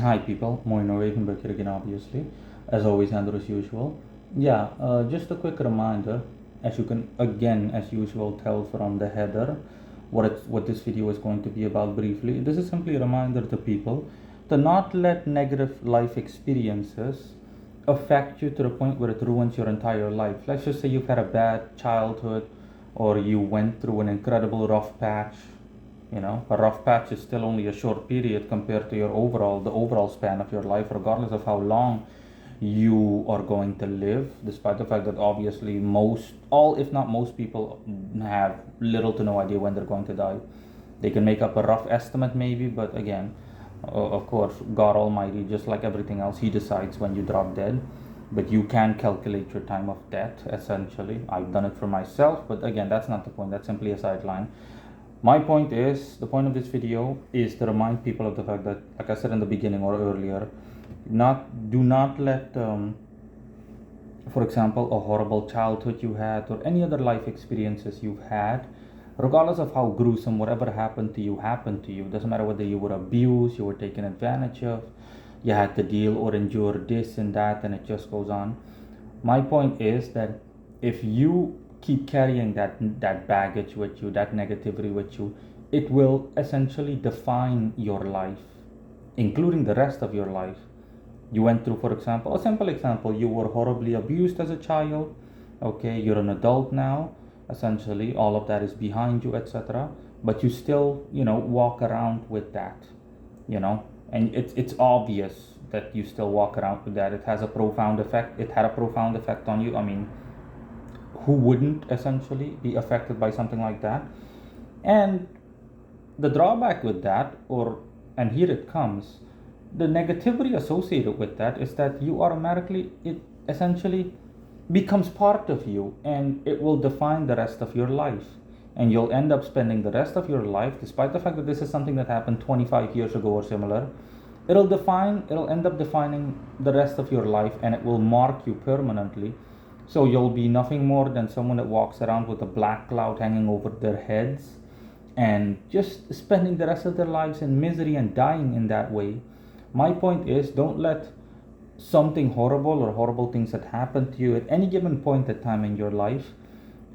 Hi people, Moino Ravenberg here again obviously, as always and as usual. Just a quick reminder, as you can again as usual tell from the header, what this video is going to be about briefly. This is simply a reminder to people to not let negative life experiences affect you to the point where it ruins your entire life. Let's just say you've had a bad childhood or you went through an incredible rough patch. A rough patch is still only a short period compared to the overall span of your life, regardless of how long you are going to live, despite the fact that obviously if not most people have little to no idea when they're going to die. They can make up a rough estimate maybe, but again, of course, God Almighty, just like everything else, He decides when you drop dead. But you can calculate your time of death, essentially. I've done it for myself, but again, that's not the point. That's simply a sideline. The point of this video is to remind people of the fact that, like I said in the beginning or earlier, do not let, for example, a horrible childhood you had or any other life experiences you've had, regardless of how gruesome whatever happened to you happened to you. Doesn't matter whether you were abused, you were taken advantage of, you had to deal or endure this and that, and it just goes on. My point is that if you keep carrying that baggage with you, that negativity with you, it will essentially define your life, including the rest of your life. You went through, for example, a simple example, you were horribly abused as a child. Okay, you're an adult now, essentially all of that is behind you, etc. But you still, walk around with that, you know and it's obvious that you still walk around with that. It has a profound effect. It had a profound effect on you. I mean, who wouldn't essentially be affected by something like that? And the drawback with that, and here it comes, the negativity associated with that is that it essentially becomes part of you, and it will define the rest of your life. And you'll end up spending the rest of your life, despite the fact that this is something that happened 25 years ago or similar, it'll end up defining the rest of your life, and it will mark you permanently. So you'll be nothing more than someone that walks around with a black cloud hanging over their heads and just spending the rest of their lives in misery and dying in that way. My point is, don't let something horrible or horrible things that happen to you at any given point in time in your life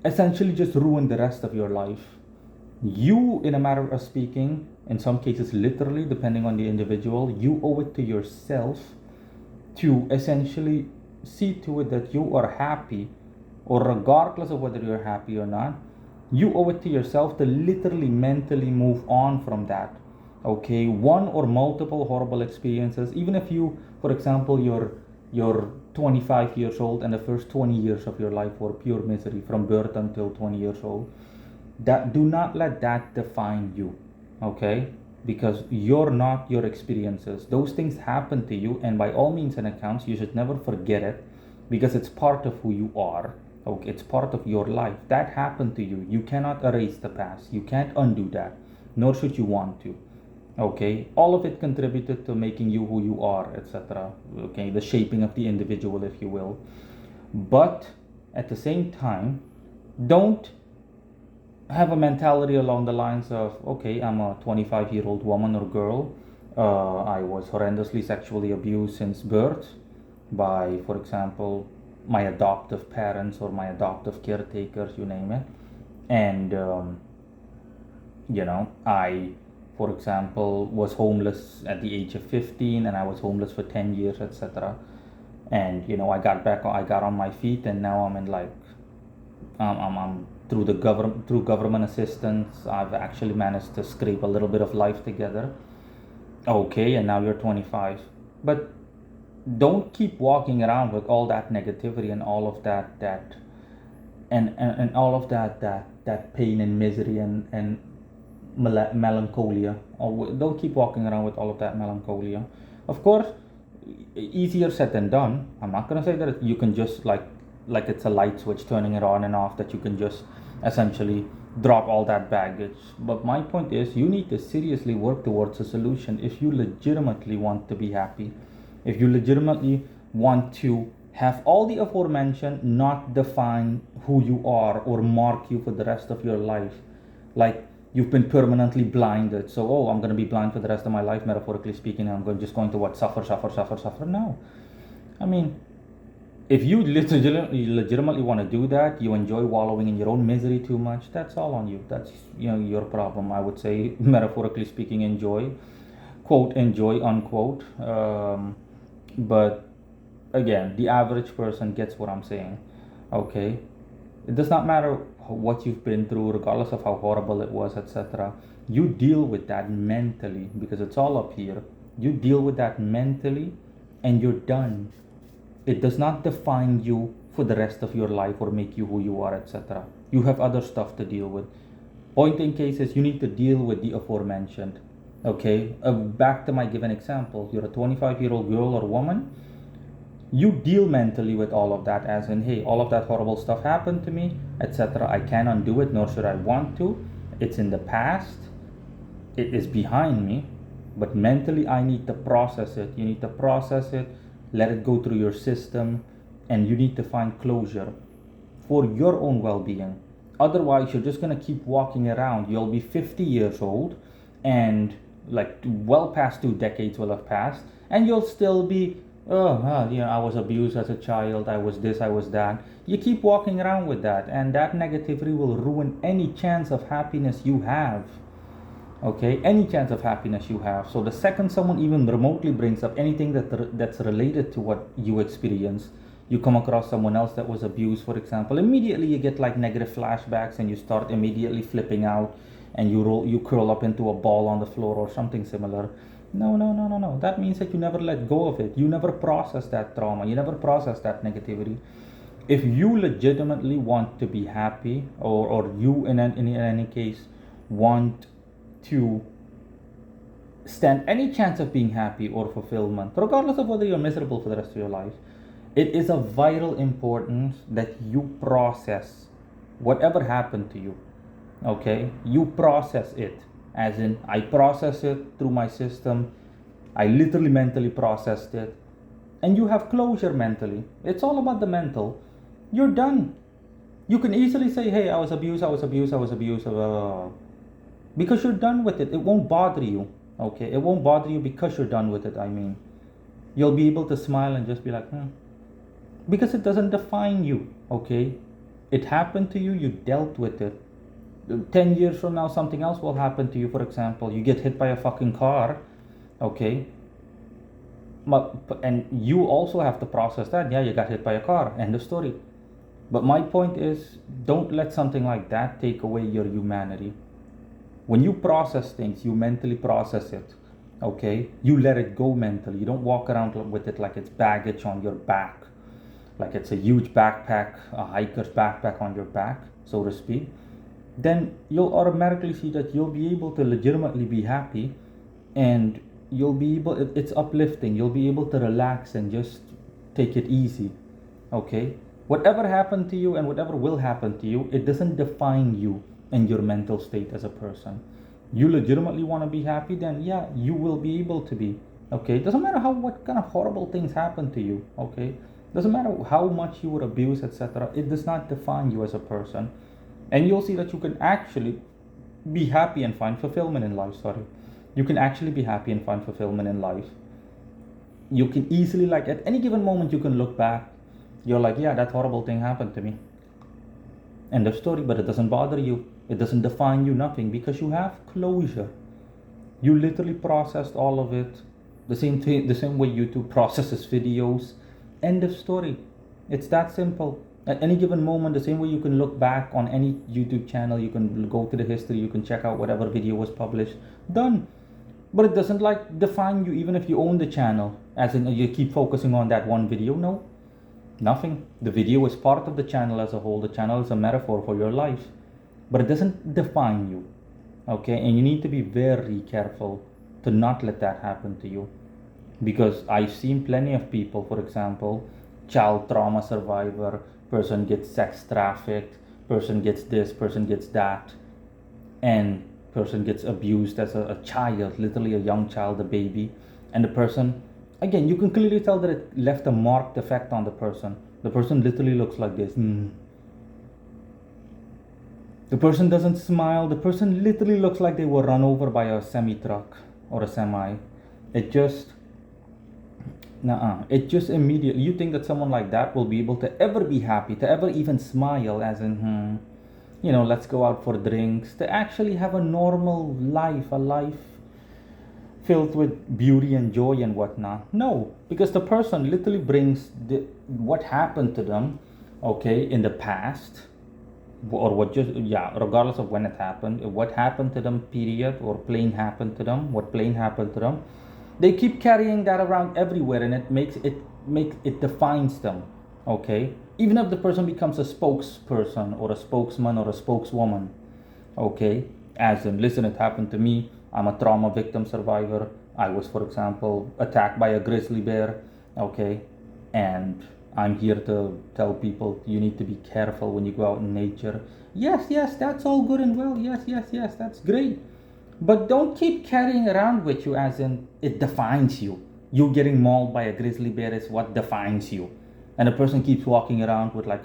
essentially just ruin the rest of your life. You, in a matter of speaking, in some cases literally, depending on the individual, you owe it to yourself to essentially see to it that you are happy, or regardless of whether you're happy or not, you owe it to yourself to literally mentally move on from that. Okay, one or multiple horrible experiences, even if you, for example, you're 25 years old and the first 20 years of your life were pure misery from birth until 20 years old, that do not let that define you. Okay, because you're not your experiences. Those things happen to you, and by all means and accounts, you should never forget it, because it's part of who you are. Okay, it's part of your life. That happened to you. You cannot erase the past. You can't undo that, nor should you want to. Okay, all of it contributed to making you who you are, etc. Okay, the shaping of the individual, if you will. But at the same time, don't have a mentality along the lines of, okay, I'm a 25-year-old woman or girl. I was horrendously sexually abused since birth by, for example, my adoptive parents or my adoptive caretakers, you name it. And, I, for example, was homeless at the age of 15, and I was homeless for 10 years, etc. And, I got on my feet, and now I'm in like, I'm through government assistance, I've actually managed to scrape a little bit of life together. Okay, and now you're 25. But don't keep walking around with all that negativity and all of that and all of that pain and misery and melancholia. Don't keep walking around with all of that melancholia. Of course, easier said than done. I'm not gonna say that you can just like it's a light switch turning it on and off, that you can just essentially drop all that baggage. But my point is, you need to seriously work towards a solution if you legitimately want to be happy, if you legitimately want to have all the aforementioned not define who you are or mark you for the rest of your life. Like, You've been permanently blinded. So, oh, I'm going to be blind for the rest of my life, metaphorically speaking. Just going to what? Suffer. No. I mean, if you legitimately want to do that, you enjoy wallowing in your own misery too much, that's all on you. That's, your problem. I would say, metaphorically speaking, enjoy. Quote, enjoy, unquote. But again, the average person gets what I'm saying. Okay? It does not matter what you've been through, regardless of how horrible it was, etc. You deal with that mentally, because it's all up here. You deal with that mentally, and you're done. It does not define you for the rest of your life or make you who you are, etc. You have other stuff to deal with. Point in cases, you need to deal with the aforementioned. Okay, back to my given example. You're a 25-year-old girl or woman. You deal mentally with all of that, as in, hey, all of that horrible stuff happened to me, etc. I can't undo it, nor should I want to. It's in the past. It is behind me. But mentally, I need to process it. You need to process it, let it go through your system, and you need to find closure for your own well-being. Otherwise, you're just going to keep walking around. You'll be 50 years old, and like well past 2 decades will have passed, and you'll still be, I was abused as a child, I was this, I was that. You keep walking around with that, and that negativity will ruin any chance of happiness you have. Okay, any chance of happiness you have. So the second someone even remotely brings up anything that's related to what you experience, you come across someone else that was abused, for example, immediately you get like negative flashbacks, and you start immediately flipping out, and you curl up into a ball on the floor or something similar. No. That means that you never let go of it. You never process that trauma. You never process that negativity. If you legitimately want to be happy, or you in any case want to stand any chance of being happy or fulfillment, regardless of whether you're miserable for the rest of your life, it is of vital importance that you process whatever happened to you. Okay? You process it. As in, I process it through my system. I literally mentally processed it. And you have closure mentally. It's all about the mental. You're done. You can easily say, hey, I was abused. Because you're done with it. It won't bother you. Okay? It won't bother you because you're done with it, I mean. You'll be able to smile and just be like, because it doesn't define you. Okay? It happened to you, you dealt with it. 10 years from now, something else will happen to you. For example, you get hit by a fucking car. Okay? And you also have to process that. Yeah, you got hit by a car. End of story. But my point is, don't let something like that take away your humanity. When you process things, you mentally process it. Okay? You let it go mentally. You don't walk around with it like it's baggage on your back. Like it's a huge backpack, a hiker's backpack on your back, so to speak. Then you'll automatically see that you'll be able to legitimately be happy, and you'll be able, it's uplifting. You'll be able to relax and just take it easy. Okay? Whatever happened to you and whatever will happen to you, it doesn't define you and your mental state as a person. You legitimately want to be happy, then yeah, you will be able to be. Okay? It doesn't matter what kind of horrible things happen to you. Okay? Doesn't matter how much you were abused, etc. It does not define you as a person. And you'll see that you can actually be happy and find fulfillment in life. You can actually be happy and find fulfillment in life. You can easily, like at any given moment, you can look back. You're like, yeah, that horrible thing happened to me. End of story. But it doesn't bother you. It doesn't define you, nothing, because you have closure. You literally processed all of it. The same way YouTube processes videos. End of story. It's that simple. At any given moment, the same way you can look back on any YouTube channel, you can go to the history, you can check out whatever video was published. Done. But it doesn't like define you even if you own the channel, as in you keep focusing on that one video. No, nothing. The video is part of the channel as a whole. The channel is a metaphor for your life, but it doesn't define you. Okay? And you need to be very careful to not let that happen to you. Because I've seen plenty of people, for example, child trauma survivor, person gets sex trafficked, person gets this, person gets that, and person gets abused as a child, literally a young child, a baby. And the person, again, you can clearly tell that it left a marked effect on the person. The person literally looks like this. The person doesn't smile. The person literally looks like they were run over by a semi truck or a semi. It just, it just immediately, you think that someone like that will be able to ever be happy, to ever even smile, as in, let's go out for drinks, to actually have a normal life, a life filled with beauty and joy and whatnot. No, because the person literally brings what happened to them, okay, in the past, or what just, yeah, regardless of when it happened, what happened to them, period, or plain happened to them, what plain happened to them. They keep carrying that around everywhere, and it defines them, okay. Even if the person becomes a spokesperson or a spokesman or a spokeswoman, okay, as in, listen, it happened to me, I'm a trauma victim survivor, I was, for example, attacked by a grizzly bear, okay, and I'm here to tell people you need to be careful when you go out in nature. Yes, yes, that's all good and well. Yes, yes, yes, that's great. But don't keep carrying around with you as in it defines you. You getting mauled by a grizzly bear is what defines you. And a person keeps walking around with like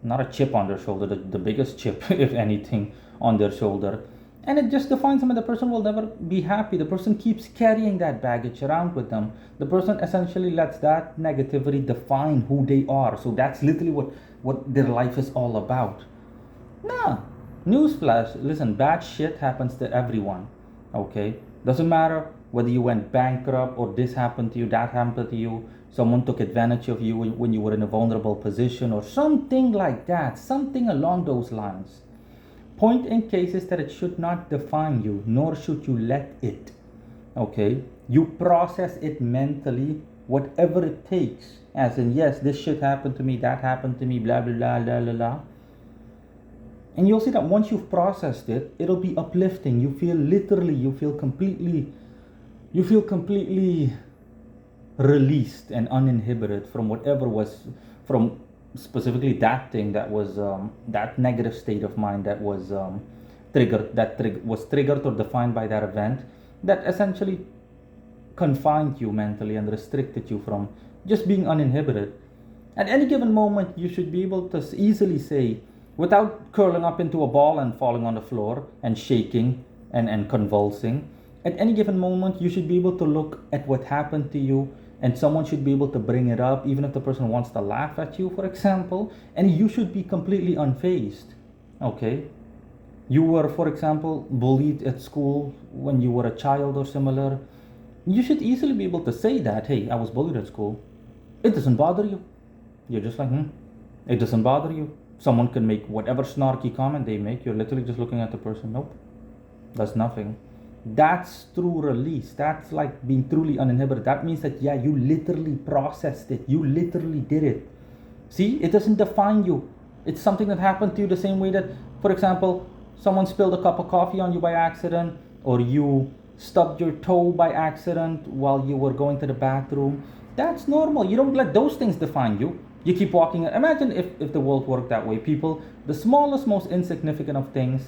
not a chip on their shoulder, the biggest chip, if anything, on their shoulder. And it just defines them, and the person will never be happy. The person keeps carrying that baggage around with them. The person essentially lets that negativity define who they are. So that's literally what their life is all about. Nah, newsflash, listen, bad shit happens to everyone, okay? Doesn't matter whether you went bankrupt or this happened to you, that happened to you, someone took advantage of you when you were in a vulnerable position or something like that, something along those lines. Point in case is that it should not define you, nor should you let it, okay? You process it mentally, whatever it takes, as in, yes, this shit happened to me, that happened to me, blah, blah, blah, blah, blah, blah. And you'll see that once you've processed it, it'll be uplifting. You feel completely released and uninhibited from whatever was, from specifically that thing that was, that negative state of mind that was was triggered or defined by that event that essentially confined you mentally and restricted you from just being uninhibited. At any given moment, you should be able to easily say, without curling up into a ball and falling on the floor and shaking and convulsing, at any given moment, you should be able to look at what happened to you, and someone should be able to bring it up, even if the person wants to laugh at you, for example, and you should be completely unfazed. Okay? You were, for example, bullied at school when you were a child or similar. You should easily be able to say that, hey, I was bullied at school. It doesn't bother you. You're just like, it doesn't bother you. Someone can make whatever snarky comment they make. You're literally just looking at the person. Nope. That's nothing. That's true release. That's like being truly uninhibited. That means that, yeah, you literally processed it. You literally did it. See, it doesn't define you. It's something that happened to you the same way that, for example, someone spilled a cup of coffee on you by accident, or you stubbed your toe by accident while you were going to the bathroom. That's normal. You don't let those things define you. You keep walking. Imagine if the world worked that way. People, the smallest, most insignificant of things,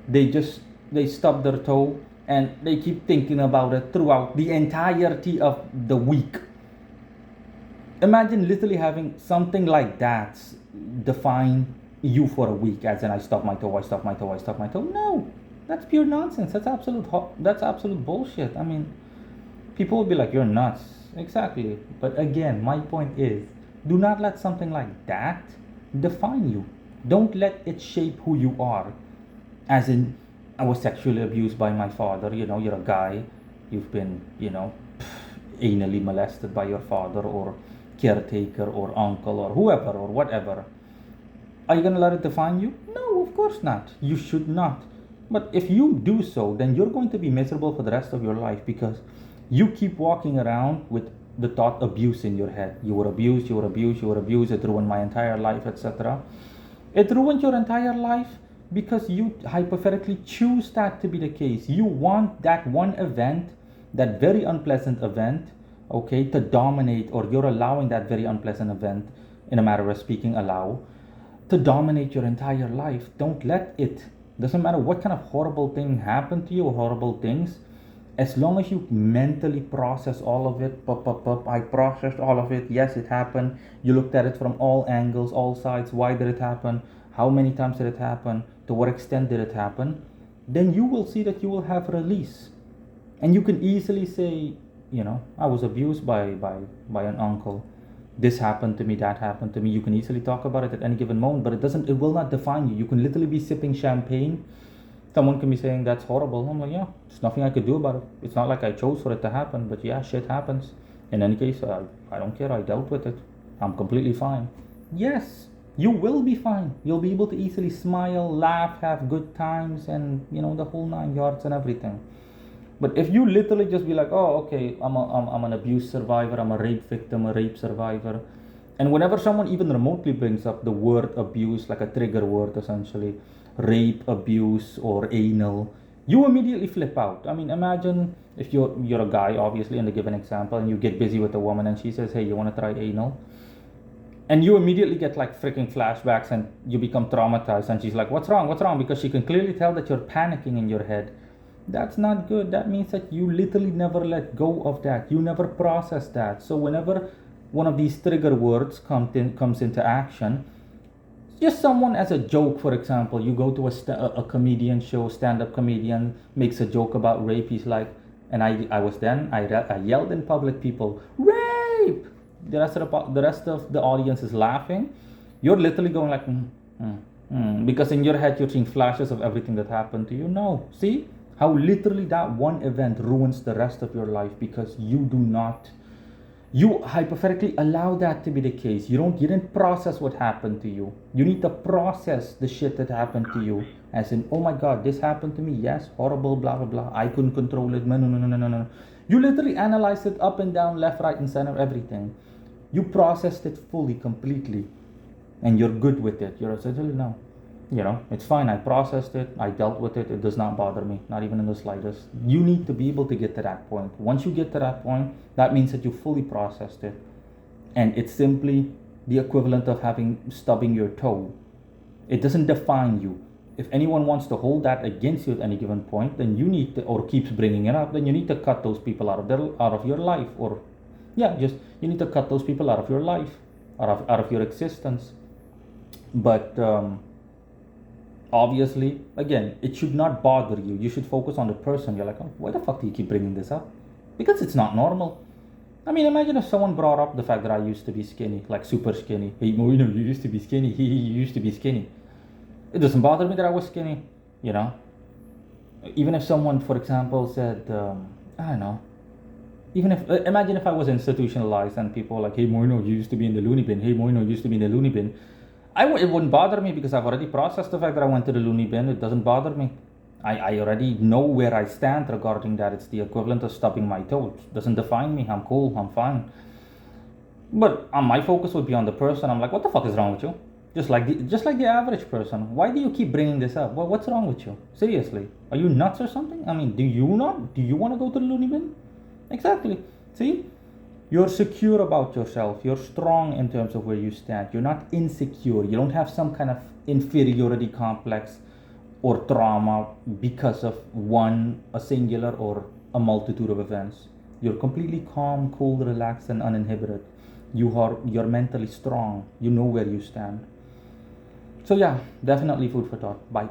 they stub their toe and they keep thinking about it throughout the entirety of the week. Imagine literally having something like that define you for a week, as in I stub my toe, I stub my toe, I stub my toe. No, that's pure nonsense. That's absolute bullshit. I mean, people will be like, you're nuts. Exactly. But again, my point is, do not let something like that define you. Don't let it shape who you are. As in, I was sexually abused by my father. You're a guy. You've been, anally molested by your father or caretaker or uncle or whoever or whatever. Are you going to let it define you? No, of course not. You should not. But if you do so, then you're going to be miserable for the rest of your life, because you keep walking around with the thought abuse in your head. You were abused, you were abused, you were abused, it ruined my entire life, etc. It ruined your entire life because you hypothetically choose that to be the case. You want that one event, that very unpleasant event, okay, to dominate, or you're allowing that very unpleasant event, in a matter of speaking, to dominate your entire life. Don't let it. Doesn't matter what kind of horrible thing happened to you or horrible things. As long as you mentally process all of it, I processed all of it. Yes, it happened. You looked at it from all angles, all sides. Why did it happen? how many times did it happen, to what extent did it happen, then you will see that you will have release. And you can easily say, I was abused by an uncle. This happened to me, that happened to me. You can easily talk about it at any given moment, but it will not define you. You can literally be sipping champagne. Someone can be saying that's horrible. I'm like, yeah, there's nothing I could do about it. It's not like I chose for it to happen, but yeah, shit happens. In any case, I don't care. I dealt with it. I'm completely fine. Yes, you will be fine. You'll be able to easily smile, laugh, have good times, and the whole 9 yards and everything. But if you literally just be like, oh, okay, I'm an abuse survivor, I'm a rape victim, a rape survivor, and whenever someone even remotely brings up the word abuse, like a trigger word essentially, rape, abuse, or anal, you immediately flip out. I mean, imagine if you're a guy, obviously, in the given example, and you get busy with a woman, and she says, hey, you want to try anal? And you immediately get like freaking flashbacks, and you become traumatized, and she's like, what's wrong, because she can clearly tell that you're panicking in your head. That's not good. That means that you literally never let go of that. You never process that. So whenever one of these trigger words comes into action, just someone as a joke, for example, you go to a comedian show, stand-up comedian makes a joke about rape. He's like, and I yelled in public, people, rape. The rest of the audience is laughing. You're literally going like, because in your head you're seeing flashes of everything that happened to you. No, see how literally that one event ruins the rest of your life because you hypothetically allow that to be the case. You didn't process what happened to you. You need to process the shit that happened to you, as in, oh my god, this happened to me. Yes, horrible, blah blah blah. I couldn't control it. No. You literally analyzed it up and down, left, right, and center, everything. You processed it fully, completely, and you're good with it. You're essentially, no, it's fine. I processed it. I dealt with it. It does not bother me, not even in the slightest. You need to be able to get to that point. Once you get to that point, that means that you fully processed it. And it's simply the equivalent of stubbing your toe. It doesn't define you. If anyone wants to hold that against you at any given point, then you need to, or keeps bringing it up, then you need to cut those people out of your life. Or, you need to cut those people out of your life, out of your existence. But, obviously, again, it should not bother you. You should focus on the person. You're like, oh, why the fuck do you keep bringing this up? Because it's not normal. I mean, imagine if someone brought up the fact that I used to be skinny, like super skinny. Hey, you used to be skinny. You used to be skinny. It doesn't bother me that I was skinny, Even if someone, for example, said, I don't know. Imagine if I was institutionalized and people were like, hey, Moino, you used to be in the loony bin. Hey, Moino, you used to be in the loony bin. It wouldn't bother me because I've already processed the fact that I went to the loony bin. It doesn't bother me. I already know where I stand regarding that. It's the equivalent of stubbing my toe. It doesn't define me. I'm cool. I'm fine. But my focus would be on the person. I'm like, what the fuck is wrong with you? Just like the average person. Why do you keep bringing this up? What's wrong with you? Seriously, are you nuts or something? I mean, do you want to go to the loony bin? Exactly. See? You're secure about yourself. You're strong in terms of where you stand. You're not insecure. You don't have some kind of inferiority complex or trauma because of a singular or a multitude of events. You're completely calm, cool, relaxed, and uninhibited. You're mentally strong. You know where you stand. So yeah, definitely food for thought. Bye.